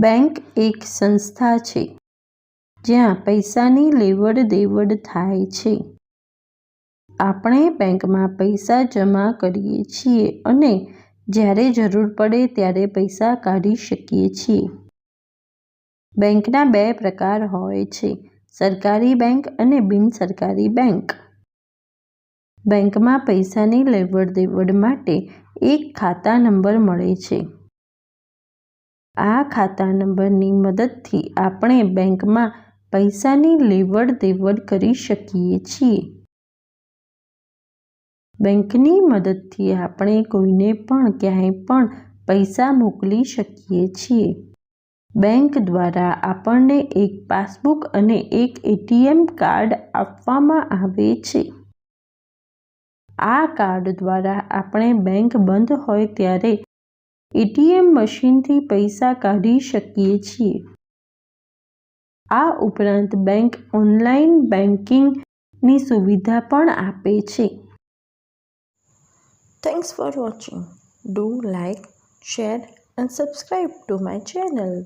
Bank એક સંસ્થા છે જ્યાં પૈસાની લેવડ-દેવડ થાય છે. આપણે બેંકમાં પૈસા જમા કરીએ છીએ અને જ્યારે જરૂર પડે ત્યારે પૈસા કાઢી શકીએ છીએ. બેંકના બે પ્રકાર હોય છે, સરકારી બેંક અને બિનસરકારી બેંક. બેંકમાં પૈસાની લેવડ-દેવડ માટે એક ખાતા નંબર મળે છે. આ ખાતા નંબરની મદદથી આપણે બેંકમાં પૈસાની લેવડ-દેવડ કરી શકીએ છીએ. બેંકની મદદથી આપણે કોઈને પણ ક્યાંય પણ પૈસા મોકલી શકીએ છીએ. બેંક દ્વારા આપણને એક પાસબુક અને એક એટીએમ કાર્ડ આપવામાં આવે છે. આ કાર્ડ દ્વારા આપણે બેંક બંધ હોય ત્યારે એટીએમ મશીનથી પૈસા કાઢી શકીએ છીએ. આ ઉપરાંત બેંક ઓનલાઈન બેન્કિંગની સુવિધા પણ આપે છે. Thanks for watching. Do like, share and subscribe to my channel.